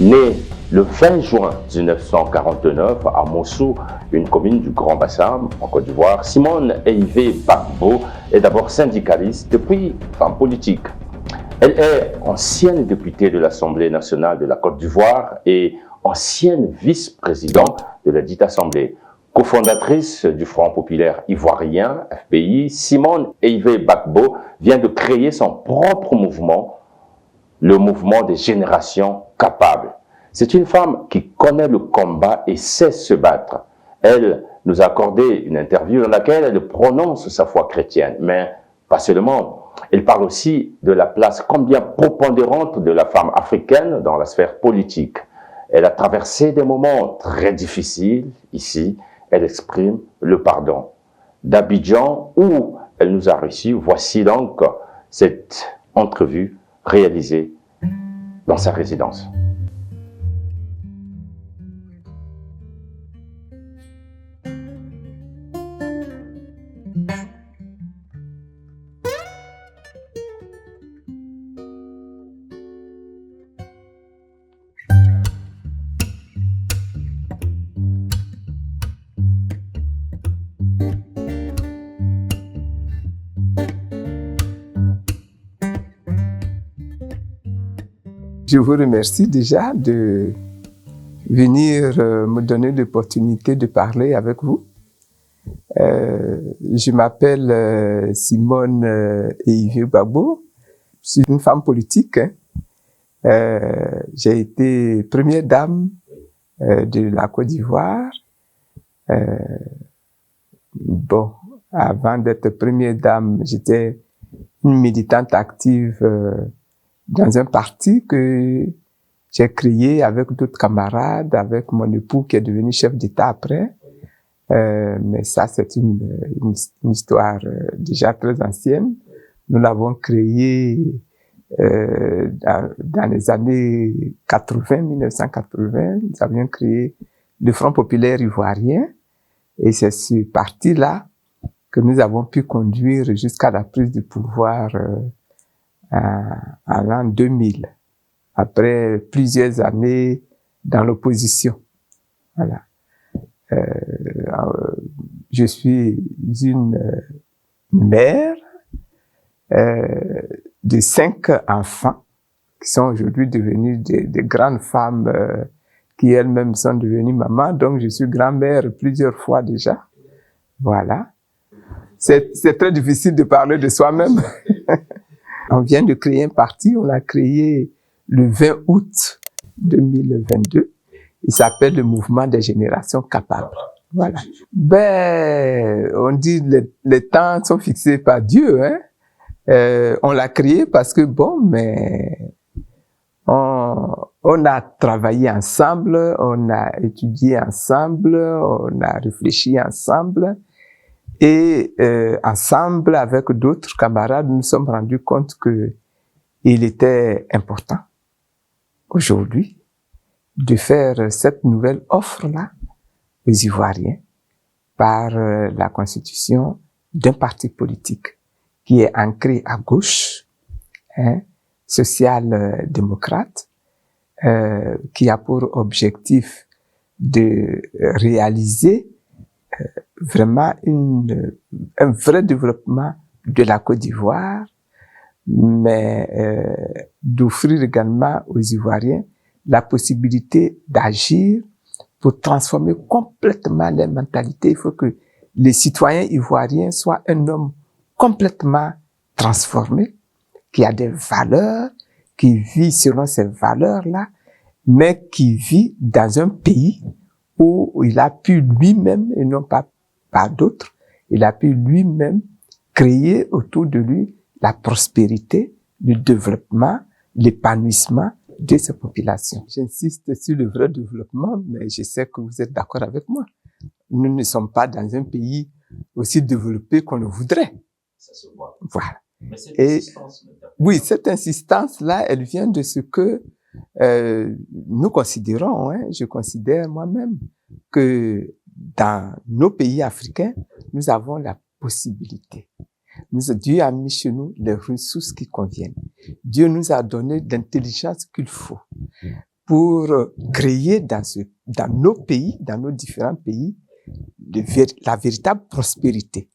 Née le 20 juin 1949 à Mossoul, une commune du Grand Bassam, en Côte d'Ivoire, Simone Eivé Gbagbo est d'abord syndicaliste, puis femme politique. Elle est ancienne députée de l'Assemblée nationale de la Côte d'Ivoire et ancienne vice-présidente de la dite Assemblée. Cofondatrice du Front populaire ivoirien, FPI, Simone Eivé Gbagbo vient de créer son propre mouvement, le mouvement des générations capables. C'est une femme qui connaît le combat et sait se battre. Elle nous a accordé une interview dans laquelle elle prononce sa foi chrétienne, mais pas seulement. Elle parle aussi de la place combien prépondérante de la femme africaine dans la sphère politique. Elle a traversé des moments très difficiles. Ici, elle exprime le pardon. D'Abidjan, où elle nous a reçus, voici donc cette entrevue réalisée dans sa résidence. Je vous remercie déjà de venir me donner l'opportunité de parler avec vous. Je m'appelle Simone Eivé Gbagbo. Je suis une femme politique. J'ai été première dame de la Côte d'Ivoire. Bon, avant d'être première dame, j'étais une militante active dans un parti que j'ai créé avec d'autres camarades, avec mon époux qui est devenu chef d'État après. Mais ça, c'est une histoire déjà très ancienne. Nous l'avons créé dans les années 80, 1980. Nous avions créé le Front populaire ivoirien. Et c'est ce parti-là que nous avons pu conduire jusqu'à la prise du pouvoir en l'an 2000, après plusieurs années dans l'opposition. Voilà. Je suis une mère de 5 enfants qui sont aujourd'hui devenus des grandes femmes qui elles-mêmes sont devenues mamans. Donc, je suis grand-mère plusieurs fois déjà. Voilà. C'est très difficile de parler de soi-même. On vient de créer un parti, on l'a créé le 20 août 2022. Il s'appelle le Mouvement des générations capables. Voilà. Ben, on dit les temps sont fixés par Dieu, hein. On l'a créé parce que bon, mais on a travaillé ensemble, on a étudié ensemble, on a réfléchi ensemble. Et ensemble, avec d'autres camarades, nous nous sommes rendus compte que il était important aujourd'hui de faire cette nouvelle offre-là aux Ivoiriens par la constitution d'un parti politique qui est ancré à gauche, hein, social-démocrate, qui a pour objectif de réaliser vraiment un vrai développement de la Côte d'Ivoire, mais d'offrir également aux Ivoiriens la possibilité d'agir pour transformer complètement les mentalités. Il faut que les citoyens ivoiriens soient un homme complètement transformé, qui a des valeurs, qui vit selon ces valeurs-là, mais qui vit dans un pays où il a pu lui-même, et non pas par d'autres, il a pu lui-même créer autour de lui la prospérité, le développement, l'épanouissement de ces populations. J'insiste sur le vrai développement, mais je sais que vous êtes d'accord avec moi. Nous ne sommes pas dans un pays aussi développé qu'on le voudrait. Ça se voit. Voilà. Mais cette insistance, oui, cette insistance-là, elle vient de ce que nous considérons, hein, je considère moi-même, que dans nos pays africains, nous avons la possibilité. Dieu a mis chez nous les ressources qui conviennent. Dieu nous a donné l'intelligence qu'il faut pour créer dans nos pays, dans nos différents pays, la véritable prospérité,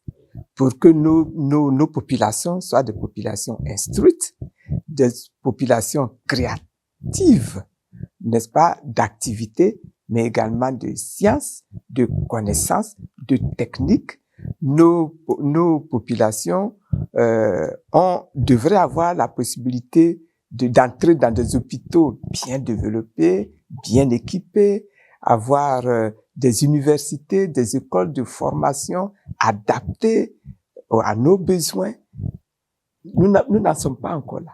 pour que nos populations soient des populations instruites, des populations créatives, n'est-ce pas, d'activités, mais également de sciences, de connaissances, de techniques. Nos populations devraient avoir la possibilité d'entrer dans des hôpitaux bien développés, bien équipés, avoir des universités, des écoles de formation adaptées à nos besoins. Nous n'en sommes pas encore là.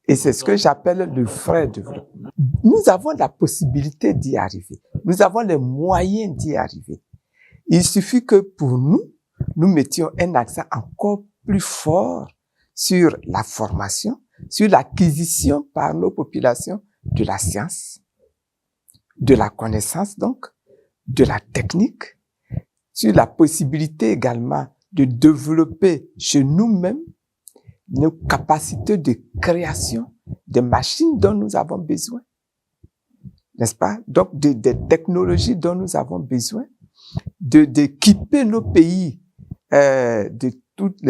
Et c'est ce que j'appelle le vrai développement. Nous avons la possibilité d'y arriver. Nous avons les moyens d'y arriver. Il suffit que pour nous mettions un accent encore plus fort sur la formation, sur l'acquisition par nos populations de la science, de la connaissance donc, de la technique, sur la possibilité également de développer chez nous-mêmes nos capacités de création des machines dont nous avons besoin, n'est-ce pas? Donc, des technologies dont nous avons besoin, d'équiper nos pays de toutes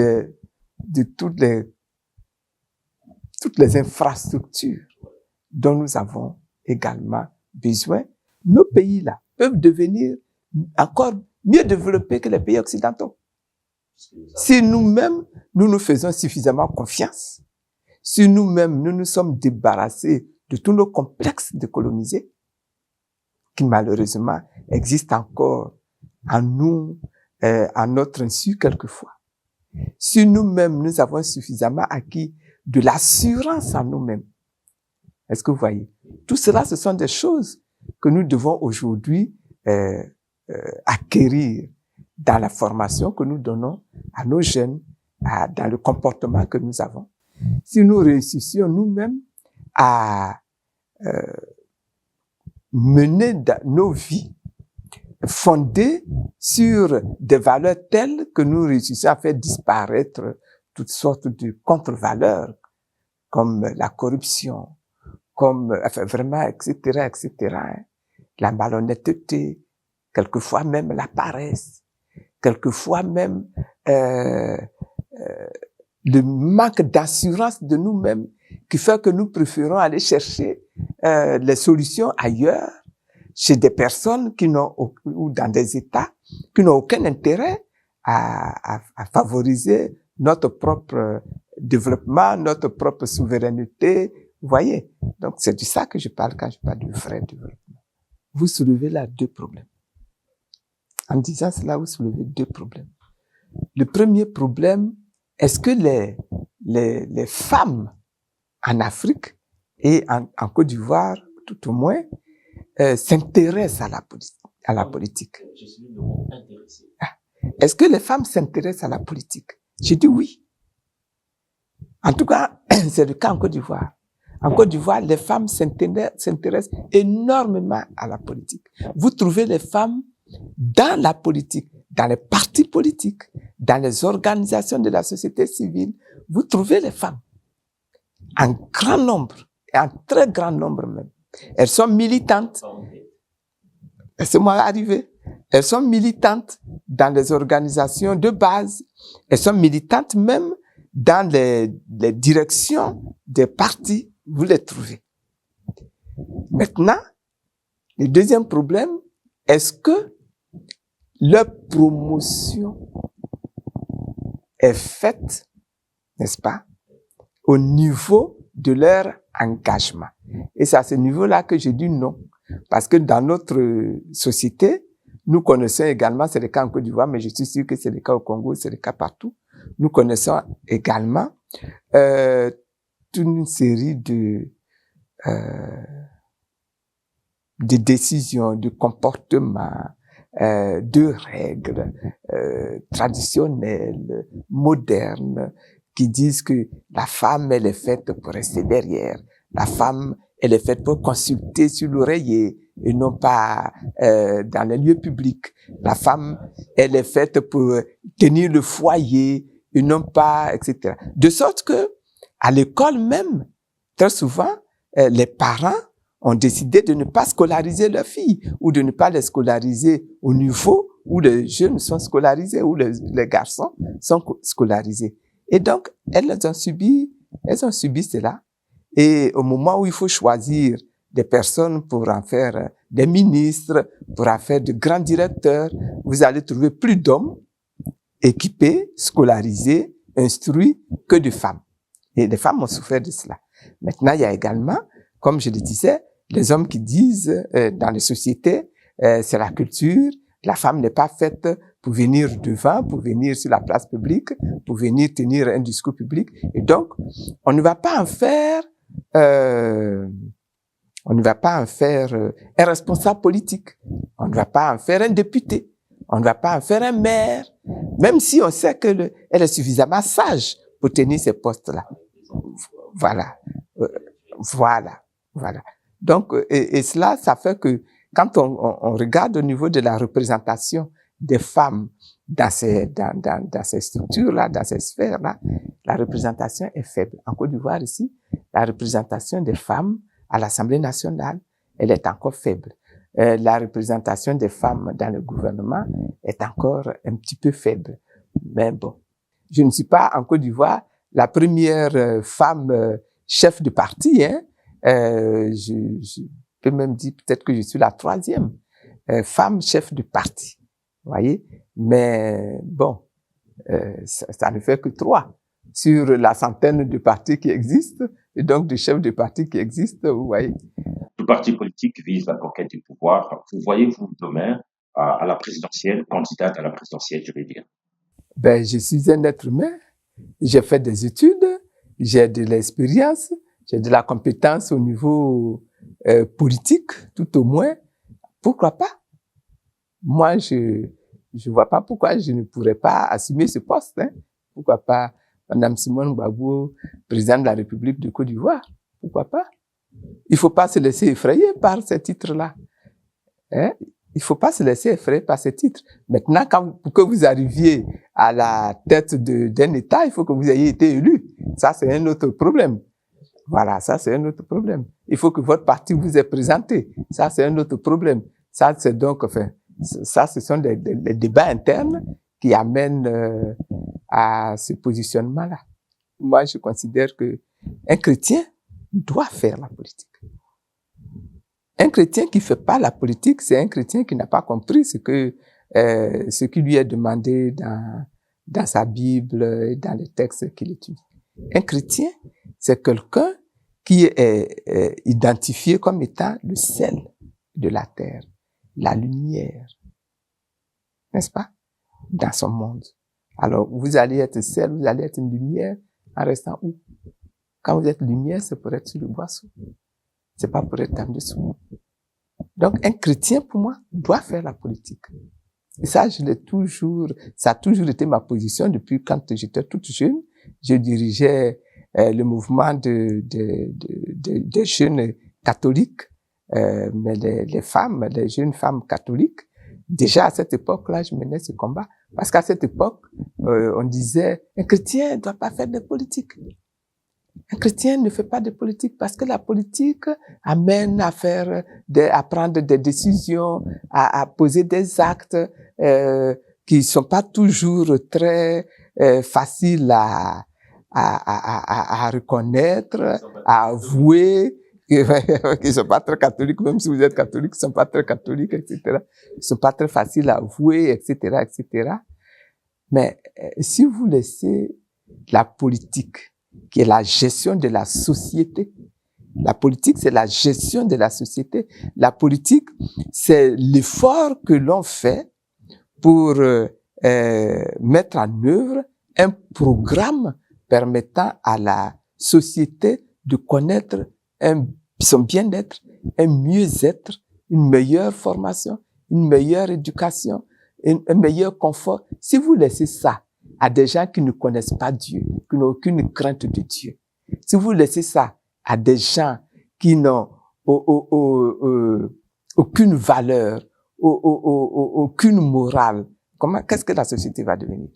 les infrastructures dont nous avons également besoin. Nos pays-là peuvent devenir encore mieux développés que les pays occidentaux. Si nous-mêmes, nous nous faisons suffisamment confiance, si nous-mêmes, nous nous sommes débarrassés de tous nos complexes de coloniser, qui malheureusement existent encore en nous, à notre insu quelquefois. Si nous-mêmes, nous avons suffisamment acquis de l'assurance en nous-mêmes. Est-ce que vous voyez? Tout cela, ce sont des choses que nous devons aujourd'hui acquérir dans la formation que nous donnons à nos jeunes, dans le comportement que nous avons. Si nous réussissions nous-mêmes à mener nos vies fondées sur des valeurs telles que nous réussissons à faire disparaître toutes sortes de contre-valeurs, comme la corruption, comme, enfin, vraiment, etc., hein. La malhonnêteté, quelquefois même la paresse, quelquefois même le manque d'assurance de nous-mêmes qui fait que nous préférons aller chercher les solutions ailleurs, chez des personnes qui n'ont, ou dans des États qui n'ont aucun intérêt à favoriser notre propre développement, notre propre souveraineté. Vous voyez? Donc, c'est de ça que je parle quand je parle du vrai développement. Vous soulevez là deux problèmes. En disant cela, vous soulevez deux problèmes. Le premier problème, est-ce que les femmes en Afrique et en Côte d'Ivoire, tout au moins, s'intéressent à la politique? Je suis le mot intéressé. Est-ce que les femmes s'intéressent à la politique? J'ai dit oui. En tout cas, c'est le cas en Côte d'Ivoire. En Côte d'Ivoire, les femmes s'intéressent énormément à la politique. Vous trouvez les femmes dans la politique, dans les partis politiques, dans les organisations de la société civile. Vous trouvez les femmes en grand nombre, et en très grand nombre même. Elles sont militantes. Laissez-moi arriver. Elles sont militantes dans les organisations de base. Elles sont militantes même dans les directions des partis. Vous les trouvez. Maintenant, le deuxième problème, est-ce que leur promotion est faite, n'est-ce pas, au niveau de leur engagement? Et c'est à ce niveau-là que je dis non. Parce que dans notre société, nous connaissons également, c'est le cas en Côte d'Ivoire, mais je suis sûr que c'est le cas au Congo, c'est le cas partout. Nous connaissons également toute une série de décisions, de comportements, de règles traditionnelles, modernes, qui disent que la femme, elle est faite pour rester derrière. La femme, elle est faite pour consulter sur l'oreiller et non pas dans les lieux publics. La femme, elle est faite pour tenir le foyer et non pas, etc. De sorte que, à l'école même, très souvent, les parents ont décidé de ne pas scolariser leurs filles ou de ne pas les scolariser au niveau où les jeunes sont scolarisés, où les garçons sont scolarisés. Et donc, elles ont subi cela. Et au moment où il faut choisir des personnes pour en faire des ministres, pour en faire de grands directeurs, vous allez trouver plus d'hommes équipés, scolarisés, instruits que de femmes. Et les femmes ont souffert de cela. Maintenant, il y a également, comme je le disais, les hommes qui disent dans les sociétés, c'est la culture, la femme n'est pas faite pour venir devant, pour venir sur la place publique, pour venir tenir un discours public. Et donc, on ne va pas en faire un responsable politique. On ne va pas en faire un député. On ne va pas en faire un maire. Même si on sait qu'elle est suffisamment sage pour tenir ces postes-là. Voilà. Voilà. Donc, et cela, ça fait que quand on regarde au niveau de la représentation des femmes dans ces structures-là, dans ces sphères-là, la représentation est faible. En Côte d'Ivoire, ici, la représentation des femmes à l'Assemblée nationale, elle est encore faible. La représentation des femmes dans le gouvernement est encore un petit peu faible. Mais bon, je ne suis pas en Côte d'Ivoire la première femme chef de parti, hein. Je peux même dire peut-être que je suis la troisième femme chef de parti. Vous voyez? Mais bon, ça ne fait que 3 sur la centaine de partis qui existent et donc de chefs de parti qui existent, vous voyez. Tout parti politique vise la conquête du pouvoir. Vous voyez-vous demain à la présidentielle, candidate à la présidentielle, je vais dire? Ben, je suis un être humain. J'ai fait des études, j'ai de l'expérience, j'ai de la compétence au niveau politique, tout au moins. Pourquoi pas? Moi, je vois pas pourquoi je ne pourrais pas assumer ce poste, hein. Pourquoi pas Madame Simone Gbagbo, présidente de la République de Côte d'Ivoire? Pourquoi pas? Il faut pas se laisser effrayer par ces titres-là. Hein? Il faut pas se laisser effrayer par ces titres. Maintenant, pour que vous arriviez à la tête d'un État, il faut que vous ayez été élu. Ça, c'est un autre problème. Voilà, ça, c'est un autre problème. Il faut que votre parti vous ait présenté. Ça, c'est un autre problème. Ça, c'est donc, enfin, ça, ce sont des débats internes qui amènent à ce positionnement-là. Moi, je considère que un chrétien doit faire la politique. Un chrétien qui fait pas la politique, c'est un chrétien qui n'a pas compris ce qui lui est demandé dans sa Bible et dans les textes qu'il étudie. Un chrétien, c'est quelqu'un qui est identifié comme étant le sel de la terre, la lumière, n'est-ce pas, dans son monde. Alors, vous allez être sel, vous allez être une lumière en restant où? Quand vous êtes lumière, c'est pour être sur le boisseau. C'est pas pour être en dessous. Donc, un chrétien, pour moi, doit faire la politique. Et ça, ça a toujours été ma position depuis quand j'étais toute jeune. Je dirigeais le mouvement des jeunes catholiques, mais les jeunes femmes catholiques. Déjà à cette époque-là, je menais ce combat. Parce qu'à cette époque, on disait, un chrétien ne doit pas faire de politique. Un chrétien ne fait pas de politique parce que la politique amène à prendre des décisions, à poser des actes qui sont pas toujours très faciles à reconnaître, à avouer, qui sont pas très catholiques, même si vous êtes catholique, ils sont pas très catholiques, etc. Ils sont pas très faciles à avouer, etc., etc. Mais si vous laissez la politique, qui est la gestion de la société. La politique, c'est la gestion de la société. La politique, c'est l'effort que l'on fait pour mettre en œuvre un programme permettant à la société de connaître son bien-être, un mieux-être, une meilleure formation, une meilleure éducation, un meilleur confort. Si vous laissez ça à des gens qui ne connaissent pas Dieu, qui n'ont aucune crainte de Dieu, si vous laissez ça à des gens qui n'ont aucune valeur, aucune morale, qu'est-ce que la société va devenir?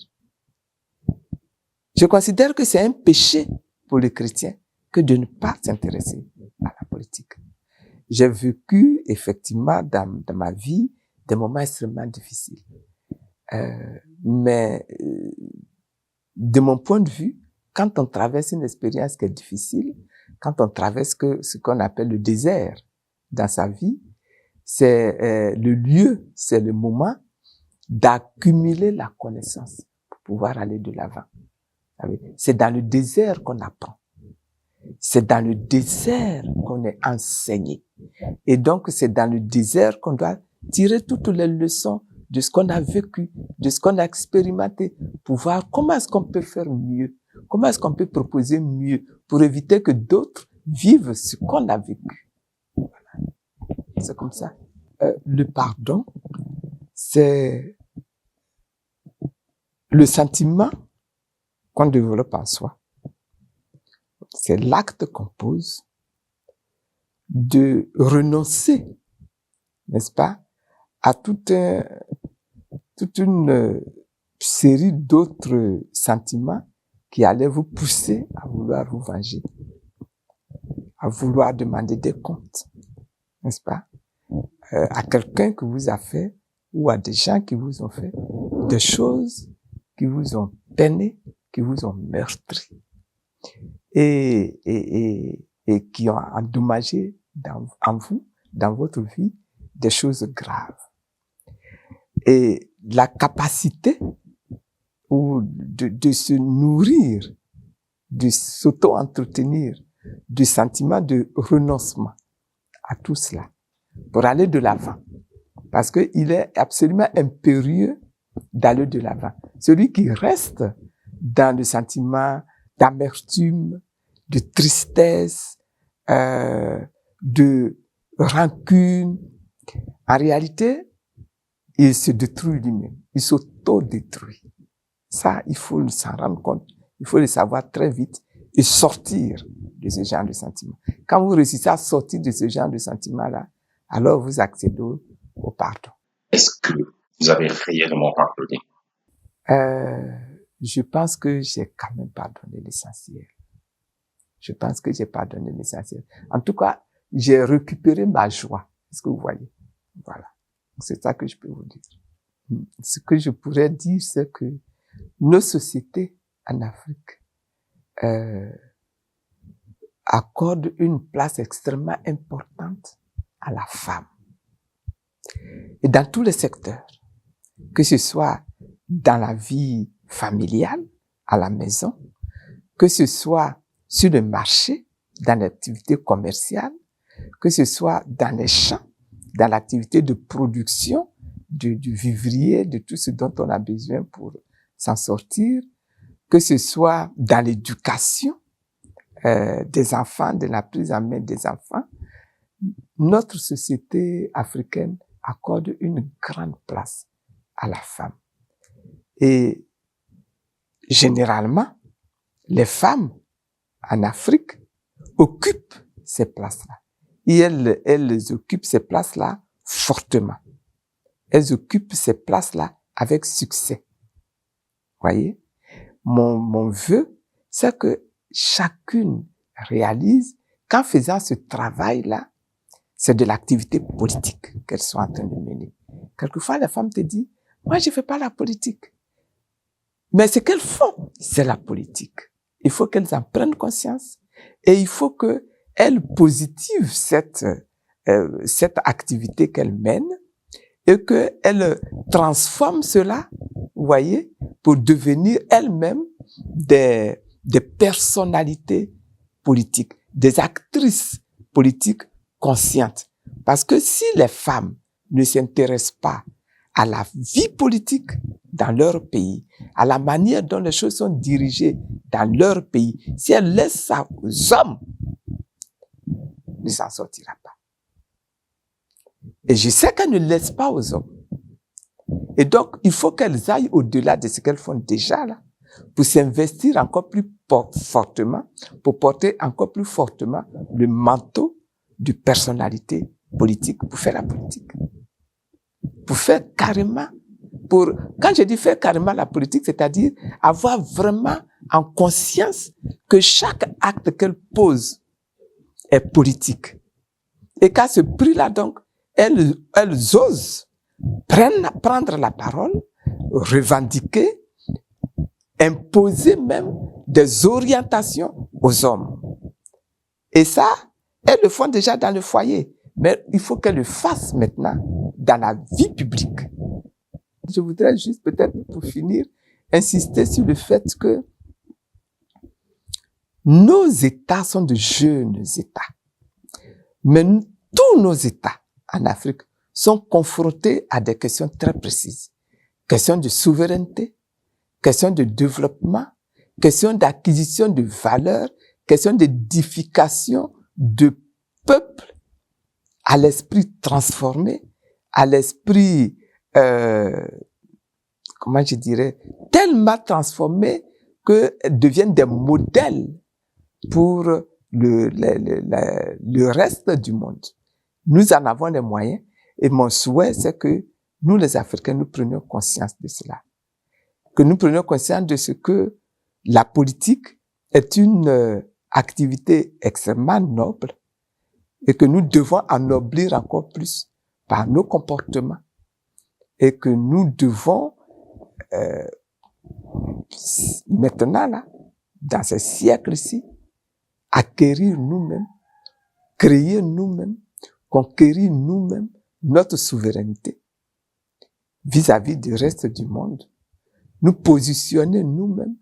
Je considère que c'est un péché pour les chrétiens que de ne pas s'intéresser à la politique. j'ai vécu effectivement dans ma vie des moments extrêmement difficiles. Mais de mon point de vue, quand on traverse une expérience qui est difficile, quand on traverse ce qu'on appelle le désert dans sa vie, c'est le lieu, c'est le moment d'accumuler la connaissance pour pouvoir aller de l'avant. C'est dans le désert qu'on apprend. C'est dans le désert qu'on est enseigné. Et donc, c'est dans le désert qu'on doit tirer toutes les leçons de ce qu'on a vécu, de ce qu'on a expérimenté, pour voir comment est-ce qu'on peut faire mieux, comment est-ce qu'on peut proposer mieux pour éviter que d'autres vivent ce qu'on a vécu. Voilà. C'est comme ça. Le pardon, c'est le sentiment qu'on développe en soi. C'est l'acte qu'on pose de renoncer, n'est-ce pas, à toute une série d'autres sentiments qui allaient vous pousser à vouloir vous venger, à vouloir demander des comptes, n'est-ce pas, à quelqu'un qui vous a fait ou à des gens qui vous ont fait des choses qui vous ont peiné, qui vous ont meurtri et qui ont endommagé en vous, dans votre vie, des choses graves. Et la capacité de se nourrir, de s'auto-entretenir du sentiment de renoncement à tout cela pour aller de l'avant. Parce qu'il est absolument impérieux d'aller de l'avant. Celui qui reste dans le sentiment d'amertume, de tristesse, de rancune, en réalité, il se détruit lui-même. Il s'auto-détruit. Ça, il faut s'en rendre compte. Il faut le savoir très vite et sortir de ce genre de sentiments. Quand vous réussissez à sortir de ce genre de sentiments-là, alors vous accédez au pardon. Est-ce que vous avez réellement pardonné? Je pense que j'ai quand même pardonné l'essentiel. Je pense que j'ai pardonné l'essentiel. En tout cas, j'ai récupéré ma joie. Est-ce que vous voyez? Voilà. C'est ça que je peux vous dire. Ce que je pourrais dire, c'est que nos sociétés en Afrique accordent une place extrêmement importante à la femme. Et dans tous les secteurs, que ce soit dans la vie familiale, à la maison, que ce soit sur le marché, dans l'activité commerciale, que ce soit dans les champs, dans l'activité de production du vivrier, de tout ce dont on a besoin pour s'en sortir, que ce soit dans l'éducation des enfants, de la prise en main des enfants, notre société africaine accorde une grande place à la femme. Et généralement, les femmes en Afrique occupent ces places-là. Et elles occupent ces places-là fortement. Elles occupent ces places-là avec succès. Voyez? Mon vœu, c'est que chacune réalise qu'en faisant ce travail-là, c'est de l'activité politique qu'elles sont en train de mener. Quelquefois, la femme te dit, moi, je fais pas la politique. Mais ce qu'elles font, c'est la politique. Il faut qu'elles en prennent conscience et il faut qu'elles positivent cette activité qu'elles mènent et qu'elles transforment cela, vous voyez, pour devenir elles-mêmes des personnalités politiques, des actrices politiques conscientes. Parce que si les femmes ne s'intéressent pas à la vie politique dans leur pays, à la manière dont les choses sont dirigées dans leur pays, si elles laissent ça aux hommes, ne s'en sortira pas. Et je sais qu'elles ne laissent pas aux hommes. Et donc, il faut qu'elles aillent au-delà de ce qu'elles font déjà là, pour s'investir encore plus fortement, pour porter encore plus fortement le manteau de personnalité politique, pour faire la politique. Pour faire carrément, quand je dis faire carrément la politique, c'est-à-dire avoir vraiment en conscience que chaque acte qu'elle pose est politique. Et qu'à ce prix-là, donc, elles osent prendre la parole, revendiquer, imposer même des orientations aux hommes. Et ça, elles le font déjà dans le foyer. Mais il faut qu'elles le fassent maintenant dans la vie publique. Je voudrais juste peut-être, pour finir, insister sur le fait que nos États sont de jeunes États. Mais tous nos États en Afrique sont confrontés à des questions très précises. Questions de souveraineté, questions de développement, questions d'acquisition de valeurs, questions d'édification de peuples à l'esprit transformé, à l'esprit, comment je dirais, tellement transformé que deviennent des modèles pour le reste du monde. Nous en avons les moyens et mon souhait, c'est que nous, les Africains, nous prenions conscience de cela. Que nous prenions conscience de ce que la politique est une activité extrêmement noble et que nous devons ennoblir encore plus par nos comportements et que nous devons maintenant, là, dans ce siècle-ci, acquérir nous-mêmes, créer nous-mêmes, conquérir nous-mêmes notre souveraineté vis-à-vis du reste du monde, nous positionner nous-mêmes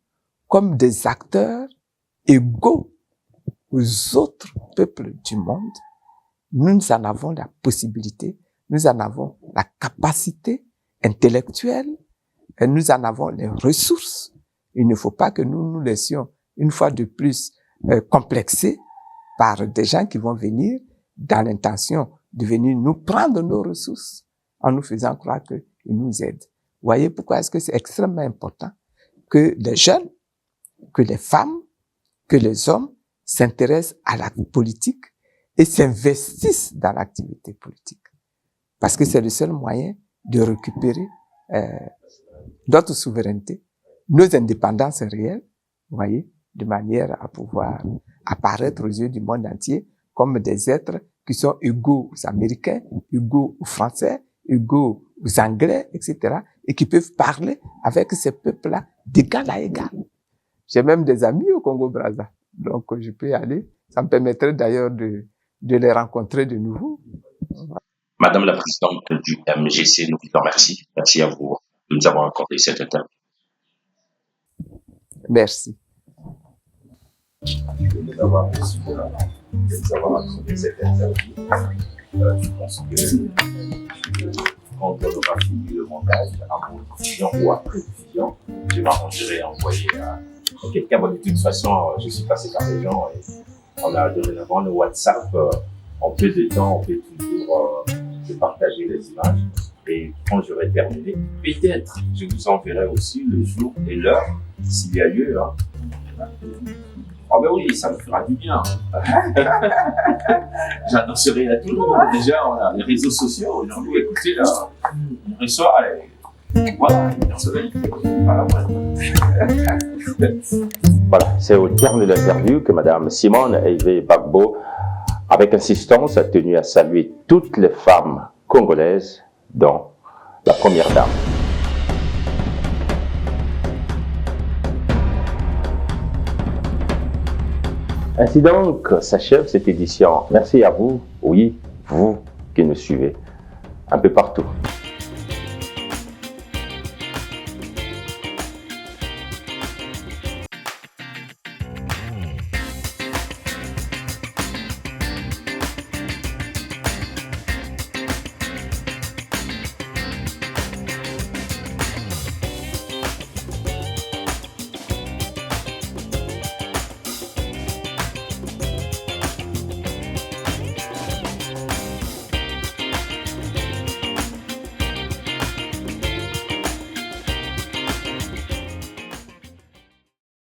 comme des acteurs égaux aux autres peuples du monde. Nous en avons la possibilité, nous en avons la capacité intellectuelle, et nous en avons les ressources. Il ne faut pas que nous nous laissions une fois de plus complexés par des gens qui vont venir dans l'intention de venir nous prendre nos ressources en nous faisant croire qu'ils nous aident. Vous voyez pourquoi est-ce que c'est extrêmement important que les jeunes, que les femmes, que les hommes s'intéressent à la politique et s'investissent dans l'activité politique. Parce que c'est le seul moyen de récupérer notre souveraineté, nos indépendances réelles, vous voyez, de manière à pouvoir apparaître aux yeux du monde entier comme des êtres qui sont égaux aux Américains, égaux aux Français, égaux aux Anglais, etc., et qui peuvent parler avec ces peuples-là d'égal à égal. J'ai même des amis au Congo-Brazza, donc je peux y aller. Ça me permettrait d'ailleurs de les rencontrer de nouveau. Madame la présidente du MGC, nous vous remercions. Merci à vous de nous avoir accordé cette interview. Merci. De nous avoir reçu, de nous avoir accordé cette interview. Je pense que quand on aura fini le montage, à mon diffusion ou après diffusion, je m'arrangerai à envoyer à quelqu'un. De toute façon, je suis passé par les gens et on a dorénavant le WhatsApp. En peu de temps, on peut toujours se partager les images. Et quand j'aurai terminé, peut-être je vous enverrai aussi le jour et l'heure, s'il y a lieu. Hein. Oh ben oui, ça me fera du bien. J'annoncerai à tout le monde. Déjà, on a les réseaux sociaux. Aujourd'hui, écoutez, là, on reçoit, voilà, une personnalité. Voilà, c'est au terme de l'interview que Mme Simone Eyivé Gbagbo, avec insistance, a tenu à saluer toutes les femmes congolaises, dont la première dame. Ainsi donc s'achève cette édition. Merci à vous, oui, vous qui nous suivez un peu partout.